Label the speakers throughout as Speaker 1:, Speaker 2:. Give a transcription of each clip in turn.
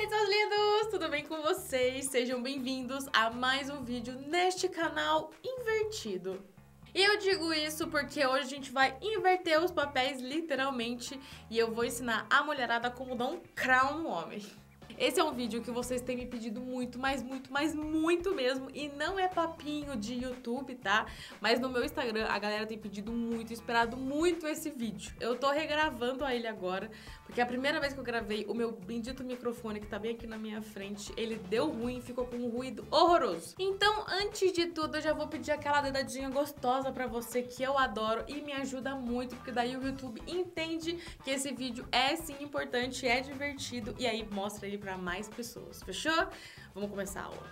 Speaker 1: Oi, seus lindos! Tudo bem com vocês? Sejam bem-vindos a mais um vídeo neste canal invertido. E eu digo isso porque hoje a gente vai inverter os papéis literalmente e eu vou ensinar a mulherada como dar um crown no homem. Esse é um vídeo que vocês têm me pedido muito, mas muito mesmo. E não é papinho de YouTube, tá? Mas no meu Instagram a galera tem pedido muito, esperado muito esse vídeo. Eu tô regravando a ele agora, porque a primeira vez que eu gravei, o meu bendito microfone que tá bem aqui na minha frente, ele deu ruim, ficou com um ruído horroroso. Então, antes de tudo, eu já vou pedir aquela dedadinha gostosa pra você, que eu adoro e me ajuda muito, porque daí o YouTube entende que esse vídeo é sim importante, é divertido, e aí mostra ele pra mais pessoas, fechou? Vamos começar a aula.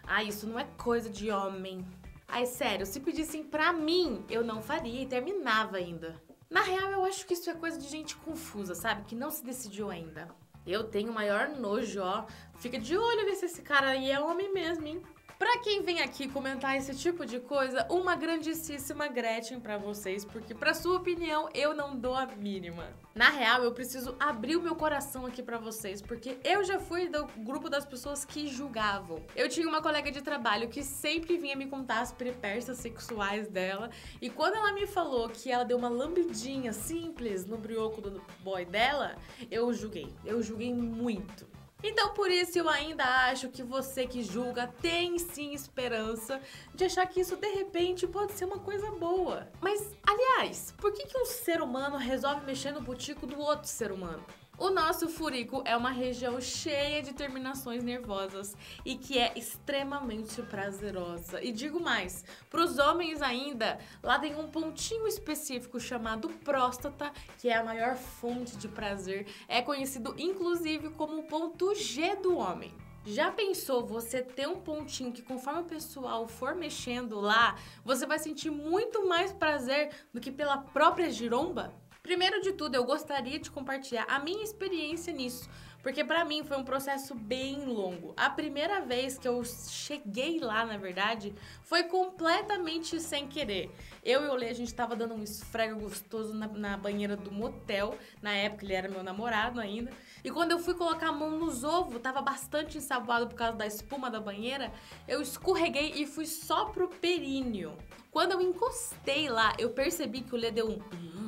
Speaker 1: Ah, isso não é coisa de homem. Ai, sério, se pedissem pra mim, eu não faria e terminava ainda. Na real, eu acho que isso é coisa de gente confusa, sabe? Que não se decidiu ainda. Eu tenho o maior nojo, ó. Fica de olho ver se esse cara aí é homem mesmo, hein? Pra quem vem aqui comentar esse tipo de coisa, uma grandíssima Gretchen pra vocês, porque pra sua opinião eu não dou a mínima. Na real, eu preciso abrir o meu coração aqui pra vocês, porque eu já fui do grupo das pessoas que julgavam. Eu tinha uma colega de trabalho que sempre vinha me contar as peripécias sexuais dela, e quando ela me falou que ela deu uma lambidinha simples no brioco do boy dela, eu julguei muito. Então, por isso, eu ainda acho que você que julga tem sim esperança de achar que isso, de repente, pode ser uma coisa boa. Mas, aliás, por que um ser humano resolve mexer no butico do outro ser humano? O nosso furico é uma região cheia de terminações nervosas e que é extremamente prazerosa. E digo mais, para os homens ainda, lá tem um pontinho específico chamado próstata, que é a maior fonte de prazer. É conhecido inclusive como o ponto G do homem. Já pensou você ter um pontinho que conforme o pessoal for mexendo lá, você vai sentir muito mais prazer do que pela própria giromba? Primeiro de tudo, eu gostaria de compartilhar a minha experiência nisso, porque pra mim foi um processo bem longo. A primeira vez que eu cheguei lá, na verdade, foi completamente sem querer. Eu e o Lê, a gente tava dando um esfrega gostoso na banheira do motel. Na época, ele era meu namorado ainda. E quando eu fui colocar a mão nos ovos, tava bastante ensaboado por causa da espuma da banheira, eu escorreguei e fui só pro períneo. Quando eu encostei lá, eu percebi que o Lê deu um...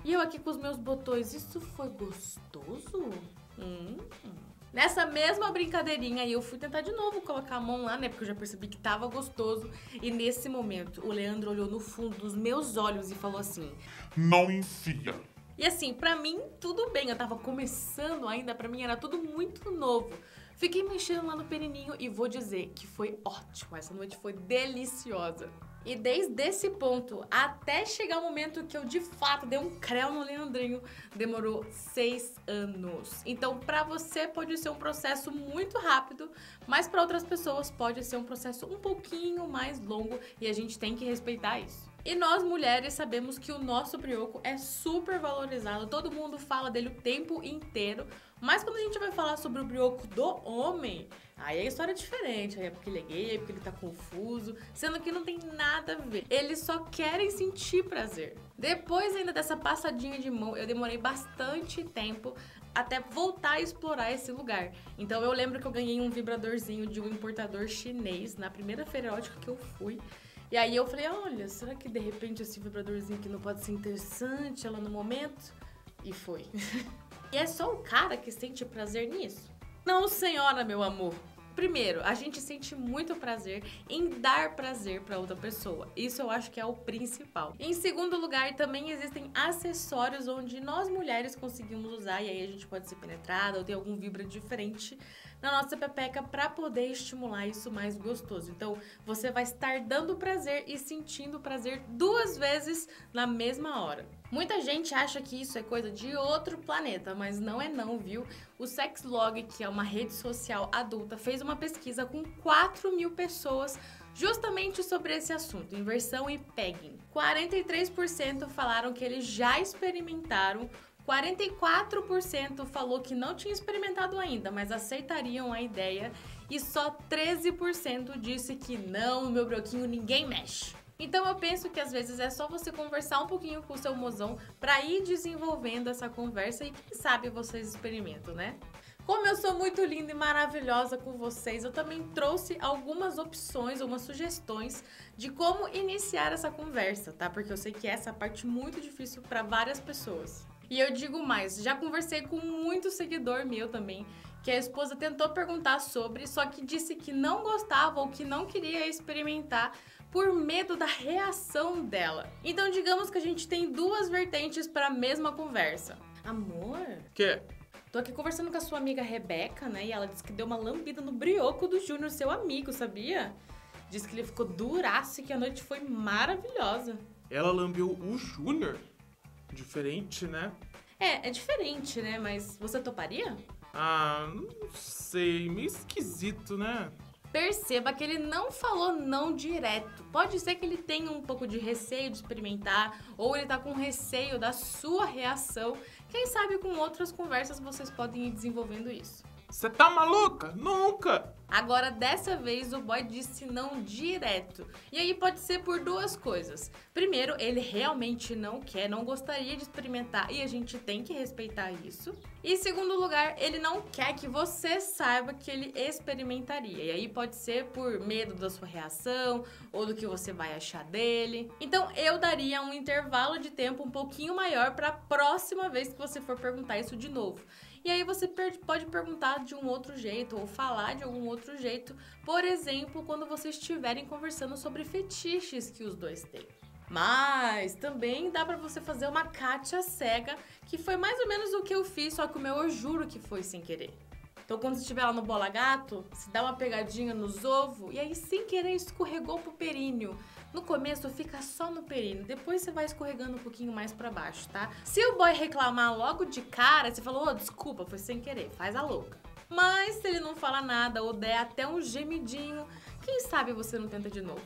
Speaker 1: E eu aqui com os meus botões, isso foi gostoso? Nessa mesma brincadeirinha aí eu fui tentar de novo colocar a mão lá, né? Porque eu já percebi que tava gostoso. E nesse momento, o Leandro olhou no fundo dos meus olhos e falou assim:
Speaker 2: não enfia.
Speaker 1: E assim, pra mim, tudo bem. Eu tava começando ainda, pra mim era tudo muito novo. Fiquei mexendo lá no perininho e vou dizer que foi ótimo. Essa noite foi deliciosa. E desde esse ponto até chegar o momento que eu de fato dei um creu no Leandrinho, demorou 6 anos. Então pra você pode ser um processo muito rápido, mas pra outras pessoas pode ser um processo um pouquinho mais longo e a gente tem que respeitar isso. E nós mulheres sabemos que o nosso brioco é super valorizado, todo mundo fala dele o tempo inteiro, mas quando a gente vai falar sobre o brioco do homem, aí a história é diferente, aí é porque ele é gay, é porque ele tá confuso, sendo que não tem nada a ver. Eles só querem sentir prazer. Depois ainda dessa passadinha de mão, eu demorei bastante tempo até voltar a explorar esse lugar. Então eu lembro que eu ganhei um vibradorzinho de um importador chinês na primeira feira erótica que eu fui. E aí eu falei, olha, será que de repente esse vibradorzinho aqui não pode ser interessante ela no momento? E foi. E é só o cara que sente prazer nisso? Não, senhora, meu amor. Primeiro, a gente sente muito prazer em dar prazer para outra pessoa. Isso eu acho que é o principal. Em segundo lugar, também existem acessórios onde nós mulheres conseguimos usar e aí a gente pode ser penetrada ou ter algum vibra diferente na nossa pepeca para poder estimular isso mais gostoso. Então, você vai estar dando prazer e sentindo prazer 2 vezes na mesma hora. Muita gente acha que isso é coisa de outro planeta, mas não é não, viu? O Sexlog, que é uma rede social adulta, fez uma pesquisa com 4.000 pessoas justamente sobre esse assunto, inversão e pegging. 43% falaram que eles já experimentaram, 44% falou que não tinha experimentado ainda, mas aceitariam a ideia, e só 13% disse que não, no meu broquinho ninguém mexe. Então eu penso que às vezes é só você conversar um pouquinho com o seu mozão pra ir desenvolvendo essa conversa e quem sabe vocês experimentam, né? Como eu sou muito linda e maravilhosa com vocês, eu também trouxe algumas opções, algumas sugestões de como iniciar essa conversa, tá? Porque eu sei que essa é a parte muito difícil para várias pessoas. E eu digo mais, já conversei com muito seguidor meu também, que a esposa tentou perguntar sobre, só que disse que não gostava ou que não queria experimentar por medo da reação dela. Então digamos que a gente tem duas vertentes para a mesma conversa. Amor?
Speaker 2: Que?
Speaker 1: Tô aqui conversando com a sua amiga Rebeca, né? E ela disse que deu uma lambida no brioco do Júnior, seu amigo, sabia? Disse que ele ficou duraço e que a noite foi maravilhosa.
Speaker 2: Ela lambeu o Júnior? Diferente, né?
Speaker 1: É diferente, né? Mas você toparia?
Speaker 2: Ah, não sei. Meio esquisito, né?
Speaker 1: Perceba que ele não falou não direto. Pode ser que ele tenha um pouco de receio de experimentar, ou ele tá com receio da sua reação. Quem sabe com outras conversas vocês podem ir desenvolvendo isso.
Speaker 2: Você tá maluca? Nunca!
Speaker 1: Agora, dessa vez, o boy disse não direto. E aí pode ser por duas coisas. Primeiro, ele realmente não quer, não gostaria de experimentar e a gente tem que respeitar isso. E em segundo lugar, ele não quer que você saiba que ele experimentaria. E aí pode ser por medo da sua reação ou do que você vai achar dele. Então, eu daria um intervalo de tempo um pouquinho maior para a próxima vez que você for perguntar isso de novo. E aí você pode perguntar de um outro jeito ou falar de algum outro jeito. Por exemplo, quando vocês estiverem conversando sobre fetiches que os dois têm. Mas também dá pra você fazer uma Kátia cega, que foi mais ou menos o que eu fiz, só que o meu eu juro que foi sem querer. Então quando você estiver lá no Bola Gato, se dá uma pegadinha nos ovos e aí sem querer escorregou pro períneo. No começo fica só no períneo, depois você vai escorregando um pouquinho mais pra baixo, tá? Se o boy reclamar logo de cara, você falou, desculpa, foi sem querer, faz a louca. Mas se ele não fala nada ou der até um gemidinho, quem sabe você não tenta de novo.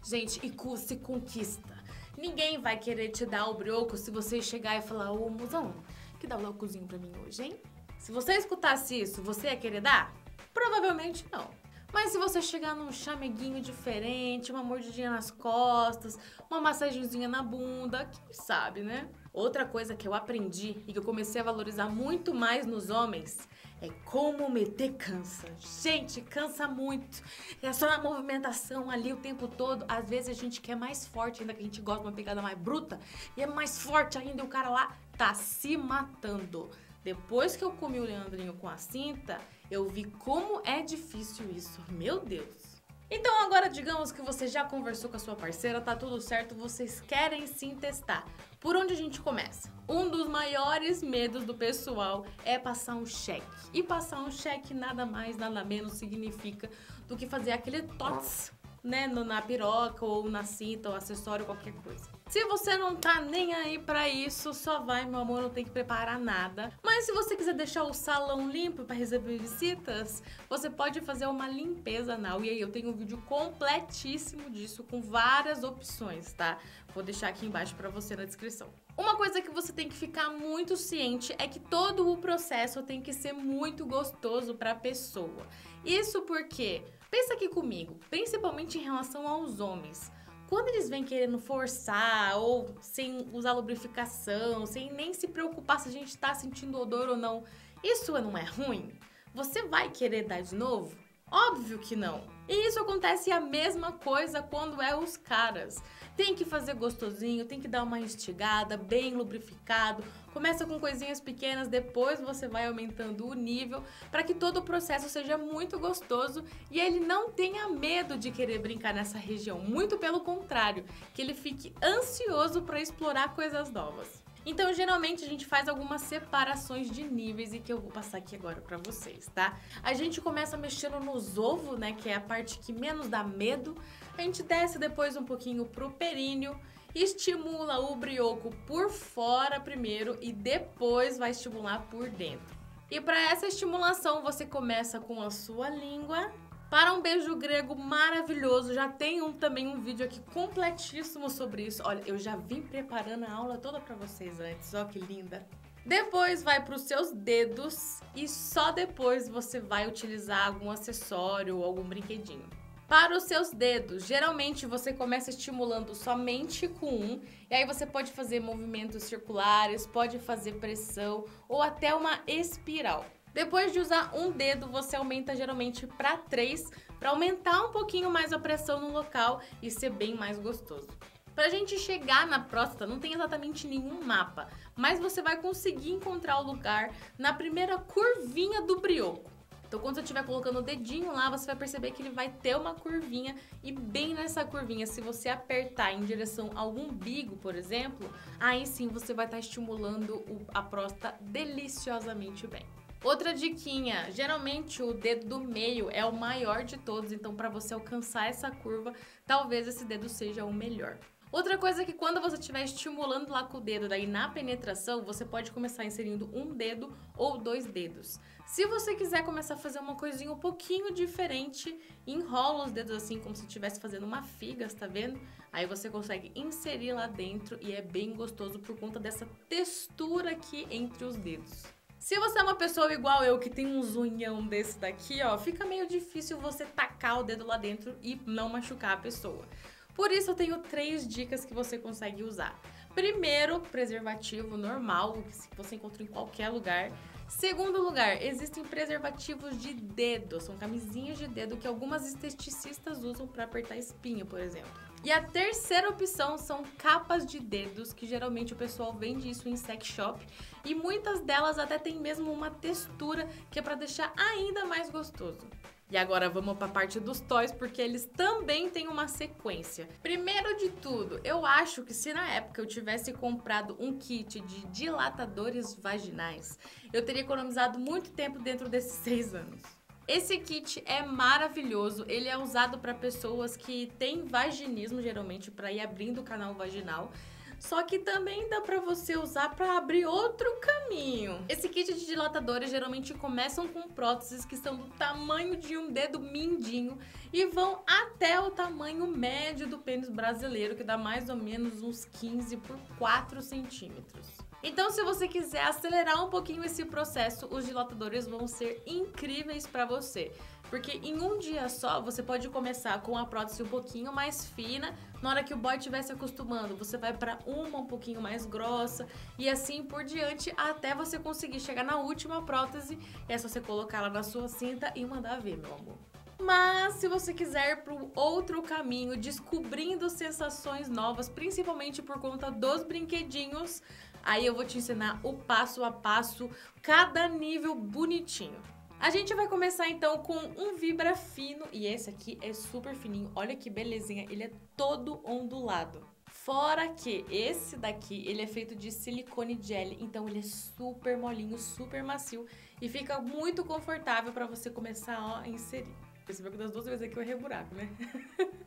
Speaker 1: Gente, e se conquista. Ninguém vai querer te dar o brioco se você chegar e falar, ô mozão, que dá o cozinho pra mim hoje, hein? Se você escutasse isso, você ia querer dar? Provavelmente não. Mas se você chegar num chameguinho diferente, uma mordidinha nas costas, uma massagenzinha na bunda, quem sabe, né? Outra coisa que eu aprendi e que eu comecei a valorizar muito mais nos homens é como meter cansa. Gente, cansa muito. É só na movimentação ali o tempo todo. Às vezes a gente quer mais forte, ainda que a gente gosta de uma pegada mais bruta. E é mais forte ainda e o cara lá tá se matando. Depois que eu comi o Leandrinho com a cinta, eu vi como é difícil isso. Meu Deus! Então agora digamos que você já conversou com a sua parceira, tá tudo certo, vocês querem sim testar. Por onde a gente começa? Um dos maiores medos do pessoal é passar um cheque. E passar um cheque nada mais, nada menos significa do que fazer aquele tots, né, na piroca ou na cinta ou acessório, qualquer coisa. Se você não tá nem aí pra isso, só vai, meu amor, não tem que preparar nada. Mas se você quiser deixar o salão limpo pra receber visitas, você pode fazer uma limpeza anal. E aí eu tenho um vídeo completíssimo disso, com várias opções, tá? Vou deixar aqui embaixo pra você na descrição. Uma coisa que você tem que ficar muito ciente é que todo o processo tem que ser muito gostoso pra pessoa. Isso porque, pensa aqui comigo, principalmente em relação aos homens. Quando eles vêm querendo forçar ou sem usar lubrificação, sem nem se preocupar se a gente tá sentindo odor ou não, isso não é ruim? Você vai querer dar de novo? Óbvio que não. E isso acontece a mesma coisa quando é os caras. Tem que fazer gostosinho, tem que dar uma instigada, bem lubrificado. Começa com coisinhas pequenas, depois você vai aumentando o nível para que todo o processo seja muito gostoso e ele não tenha medo de querer brincar nessa região. Muito pelo contrário, que ele fique ansioso para explorar coisas novas. Então, geralmente, a gente faz algumas separações de níveis e que eu vou passar aqui agora pra vocês, tá? A gente começa mexendo nos ovos, né, que é a parte que menos dá medo. A gente desce depois um pouquinho pro períneo, estimula o brioco por fora primeiro e depois vai estimular por dentro. E para essa estimulação, você começa com a sua língua. Para um beijo grego maravilhoso, já tem também um vídeo aqui completíssimo sobre isso. Olha, eu já vim preparando a aula toda pra vocês antes, ó que linda. Depois vai para os seus dedos e só depois você vai utilizar algum acessório ou algum brinquedinho. Para os seus dedos, geralmente você começa estimulando somente com um, e aí você pode fazer movimentos circulares, pode fazer pressão ou até uma espiral. Depois de usar um dedo, você aumenta geralmente para 3, para aumentar um pouquinho mais a pressão no local e ser bem mais gostoso. Pra gente chegar na próstata, não tem exatamente nenhum mapa, mas você vai conseguir encontrar o lugar na primeira curvinha do brioco. Então, quando você estiver colocando o dedinho lá, você vai perceber que ele vai ter uma curvinha e bem nessa curvinha, se você apertar em direção ao umbigo, por exemplo, aí sim você vai estar estimulando a próstata deliciosamente bem. Outra diquinha, geralmente o dedo do meio é o maior de todos, então para você alcançar essa curva, talvez esse dedo seja o melhor. Outra coisa é que quando você estiver estimulando lá com o dedo, daí na penetração, você pode começar inserindo um dedo ou 2 dedos. Se você quiser começar a fazer uma coisinha um pouquinho diferente, enrola os dedos assim como se estivesse fazendo uma figa, tá vendo? Aí você consegue inserir lá dentro e é bem gostoso por conta dessa textura aqui entre os dedos. Se você é uma pessoa igual eu, que tem um zunhão desse daqui, ó, fica meio difícil você tacar o dedo lá dentro e não machucar a pessoa. Por isso eu tenho 3 dicas que você consegue usar. Primeiro, preservativo normal, que você encontra em qualquer lugar. Segundo lugar, existem preservativos de dedo, são camisinhas de dedo que algumas esteticistas usam para apertar espinha, por exemplo. E a terceira opção são capas de dedos, que geralmente o pessoal vende isso em sex shop, e muitas delas até tem mesmo uma textura que é para deixar ainda mais gostoso. E agora vamos para a parte dos toys, porque eles também têm uma sequência. Primeiro de tudo, eu acho que se na época eu tivesse comprado um kit de dilatadores vaginais, eu teria economizado muito tempo dentro desses 6 anos. Esse kit é maravilhoso, ele é usado para pessoas que têm vaginismo, geralmente, para ir abrindo o canal vaginal. Só que também dá pra você usar pra abrir outro caminho. Esse kit de dilatadores geralmente começam com próteses que são do tamanho de um dedo mindinho e vão até o tamanho médio do pênis brasileiro, que dá mais ou menos uns 15 por 4 centímetros. Então, se você quiser acelerar um pouquinho esse processo, os dilatadores vão ser incríveis pra você. Porque em um dia só, você pode começar com a prótese um pouquinho mais fina. Na hora que o boy estiver se acostumando, você vai para uma um pouquinho mais grossa. E assim por diante, até você conseguir chegar na última prótese. É só você colocar ela na sua cinta e mandar ver, meu amor. Mas se você quiser ir para o outro caminho, descobrindo sensações novas, principalmente por conta dos brinquedinhos, aí eu vou te ensinar o passo a passo, cada nível bonitinho. A gente vai começar então com um vibra fino, e esse aqui é super fininho, olha que belezinha, ele é todo ondulado. Fora que esse daqui, ele é feito de silicone jelly, então ele é super molinho, super macio e fica muito confortável para você começar a inserir. Percebeu que das 2 vezes aqui eu errei o buraco, né?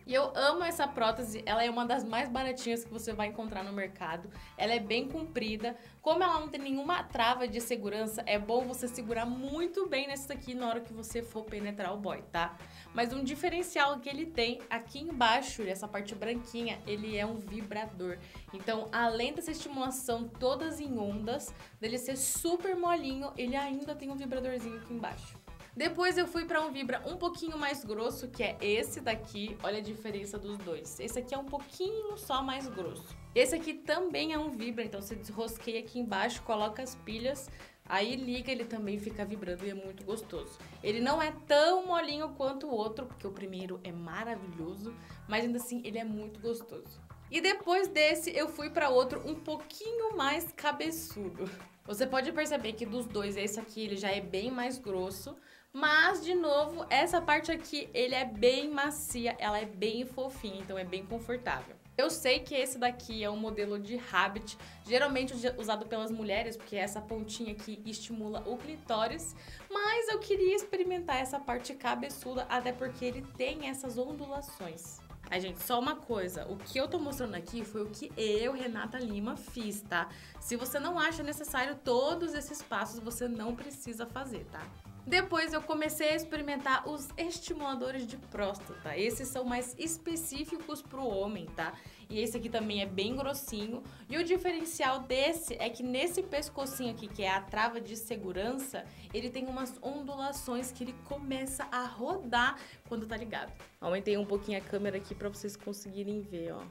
Speaker 1: E eu amo essa prótese, ela é uma das mais baratinhas que você vai encontrar no mercado. Ela é bem comprida. Como ela não tem nenhuma trava de segurança, é bom você segurar muito bem nessa daqui na hora que você for penetrar o boy, tá? Mas um diferencial que ele tem aqui embaixo, essa parte branquinha, ele é um vibrador. Então, além dessa estimulação todas em ondas, dele ser super molinho, ele ainda tem um vibradorzinho aqui embaixo. Depois eu fui para um vibra um pouquinho mais grosso, que é esse daqui. Olha a diferença dos dois. Esse aqui é um pouquinho só mais grosso. Esse aqui também é um vibra, então você desrosqueia aqui embaixo, coloca as pilhas, aí liga, ele também fica vibrando e é muito gostoso. Ele não é tão molinho quanto o outro, porque o primeiro é maravilhoso, mas ainda assim ele é muito gostoso. E depois desse eu fui para outro um pouquinho mais cabeçudo. Você pode perceber que dos dois, esse aqui ele já é bem mais grosso, mas, de novo, essa parte aqui, ele é bem macia, ela é bem fofinha, então é bem confortável. Eu sei que esse daqui é um modelo de Rabbit, geralmente usado pelas mulheres, porque essa pontinha aqui estimula o clitóris, mas eu queria experimentar essa parte cabeçuda, até porque ele tem essas ondulações. Aí, gente, só uma coisa, o que eu tô mostrando aqui foi o que eu, Renata Lima, fiz, tá? Se você não acha necessário todos esses passos, você não precisa fazer, tá? Depois eu comecei a experimentar os estimuladores de próstata. Esses são mais específicos pro homem, tá? E esse aqui também é bem grossinho. E o diferencial desse é que nesse pescocinho aqui, que é a trava de segurança, ele tem umas ondulações que ele começa a rodar quando tá ligado. Aumentei um pouquinho a câmera aqui pra vocês conseguirem ver, ó.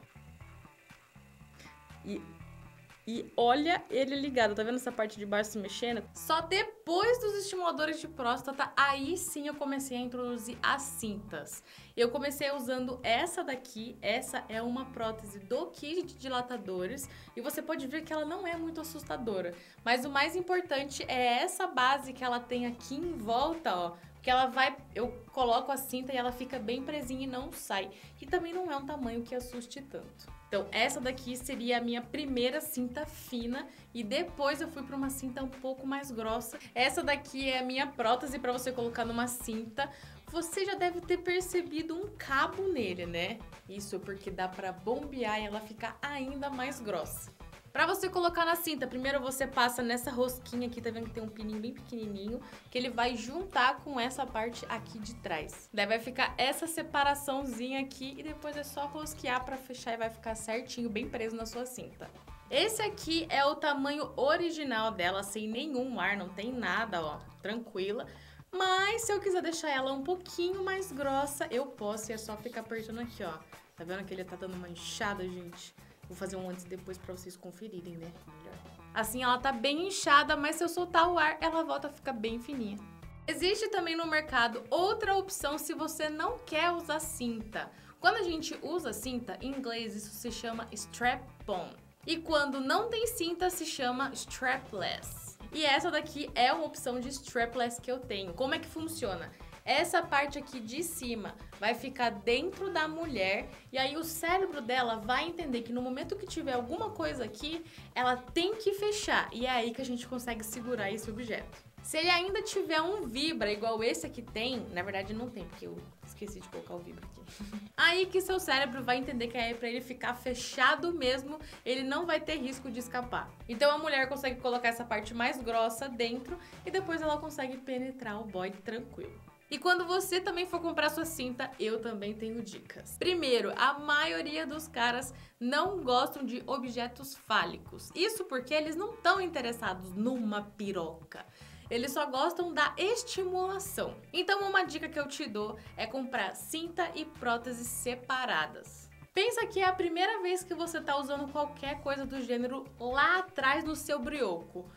Speaker 1: E olha ele ligado, tá vendo essa parte de baixo se mexendo? Só depois dos estimuladores de próstata, aí sim eu comecei a introduzir as cintas. Eu comecei usando essa daqui, essa é uma prótese do kit de dilatadores, e você pode ver que ela não é muito assustadora. Mas o mais importante é essa base que ela tem aqui em volta, ó. Porque ela vai, eu coloco a cinta e ela fica bem presinha e não sai. E também não é um tamanho que assuste tanto. Então essa daqui seria a minha primeira cinta fina e depois eu fui para uma cinta um pouco mais grossa. Essa daqui é a minha prótese para você colocar numa cinta. Você já deve ter percebido um cabo nele, né? Isso porque dá para bombear e ela ficar ainda mais grossa. Pra você colocar na cinta, primeiro você passa nessa rosquinha aqui, tá vendo que tem um pininho bem pequenininho, que ele vai juntar com essa parte aqui de trás. Daí vai ficar essa separaçãozinha aqui e depois é só rosquear pra fechar e vai ficar certinho, bem preso na sua cinta. Esse aqui é o tamanho original dela, sem nenhum ar, não tem nada, ó, tranquila. Mas se eu quiser deixar ela um pouquinho mais grossa, eu posso e é só ficar apertando aqui, ó. Tá vendo que ele tá dando uma inchada, gente? Vou fazer um antes e depois pra vocês conferirem, né? Melhor. Assim ela tá bem inchada, mas se eu soltar o ar, ela volta a ficar bem fininha. Existe também no mercado outra opção se você não quer usar cinta. Quando a gente usa cinta, em inglês isso se chama strap-on. E quando não tem cinta, se chama strapless. E essa daqui é uma opção de strapless que eu tenho. Como é que funciona? Essa parte aqui de cima vai ficar dentro da mulher e aí o cérebro dela vai entender que no momento que tiver alguma coisa aqui, ela tem que fechar e é aí que a gente consegue segurar esse objeto. Se ele ainda tiver um vibra igual esse aqui tem, na verdade não tem, porque eu esqueci de colocar o vibra aqui. Aí que seu cérebro vai entender que é pra ele ficar fechado mesmo, ele não vai ter risco de escapar. Então a mulher consegue colocar essa parte mais grossa dentro e depois ela consegue penetrar o boy tranquilo. E quando você também for comprar sua cinta, eu também tenho dicas. Primeiro, a maioria dos caras não gostam de objetos fálicos. Isso porque eles não estão interessados numa piroca. Eles só gostam da estimulação. Então uma dica que eu te dou é comprar cinta e próteses separadas. Pensa que é a primeira vez que você está usando qualquer coisa do gênero lá atrás no seu brioco.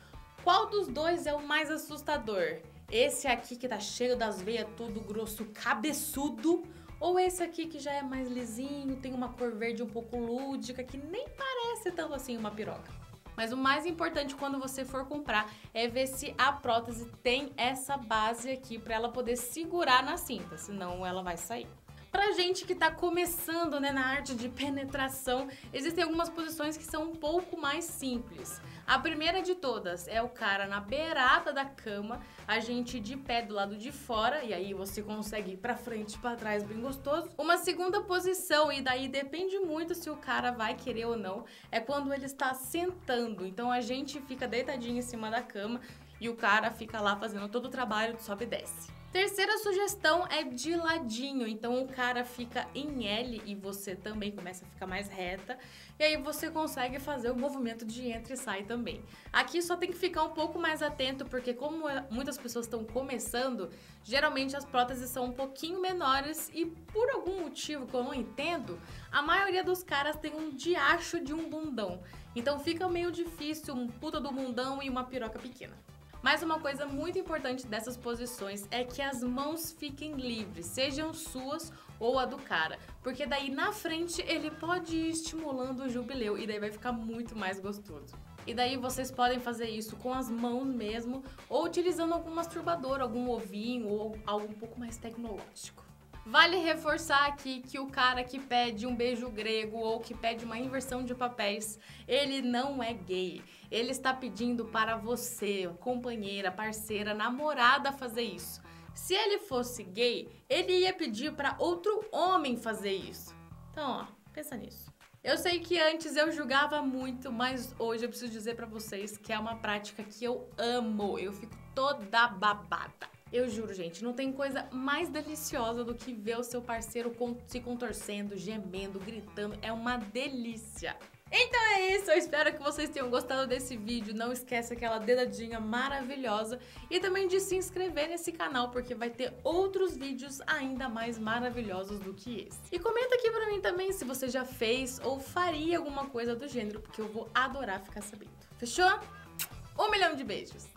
Speaker 1: Qual dos dois é o mais assustador? Esse aqui que tá cheio das veias, todo grosso, cabeçudo, ou esse aqui que já é mais lisinho, tem uma cor verde um pouco lúdica, que nem parece tanto assim uma piroca. Mas o mais importante quando você for comprar é ver se a prótese tem essa base aqui para ela poder segurar na cinta, senão ela vai sair. Pra gente que tá começando, né, na arte de penetração, existem algumas posições que são um pouco mais simples. A primeira de todas é o cara na beirada da cama, a gente de pé do lado de fora, e aí você consegue ir pra frente e pra trás bem gostoso. Uma segunda posição, e daí depende muito se o cara vai querer ou não, é quando ele está sentando. Então a gente fica deitadinho em cima da cama e o cara fica lá fazendo todo o trabalho de sobe e desce. Terceira sugestão é de ladinho, então o cara fica em L e você também começa a ficar mais reta, e aí você consegue fazer o movimento de entra e sai também. Aqui só tem que ficar um pouco mais atento, porque como muitas pessoas estão começando, geralmente as próteses são um pouquinho menores e por algum motivo que eu não entendo, a maioria dos caras tem um diacho de um bundão, então fica meio difícil um puta do bundão e uma piroca pequena. Mas uma coisa muito importante dessas posições é que as mãos fiquem livres, sejam suas ou a do cara, porque daí na frente ele pode ir estimulando o jubileu e daí vai ficar muito mais gostoso. E daí vocês podem fazer isso com as mãos mesmo ou utilizando algum masturbador, algum ovinho ou algo um pouco mais tecnológico. Vale reforçar aqui que o cara que pede um beijo grego ou que pede uma inversão de papéis, ele não é gay. Ele está pedindo para você, companheira, parceira, namorada fazer isso. Se ele fosse gay, ele ia pedir para outro homem fazer isso. Então, ó, pensa nisso. Eu sei que antes eu julgava muito, mas hoje eu preciso dizer para vocês que é uma prática que eu amo. Eu fico toda babada. Eu juro, gente, não tem coisa mais deliciosa do que ver o seu parceiro se contorcendo, gemendo, gritando. É uma delícia. Então é isso, eu espero que vocês tenham gostado desse vídeo. Não esquece aquela dedadinha maravilhosa e também de se inscrever nesse canal, porque vai ter outros vídeos ainda mais maravilhosos do que esse. E comenta aqui pra mim também se você já fez ou faria alguma coisa do gênero, porque eu vou adorar ficar sabendo. Fechou? 1 milhão de beijos!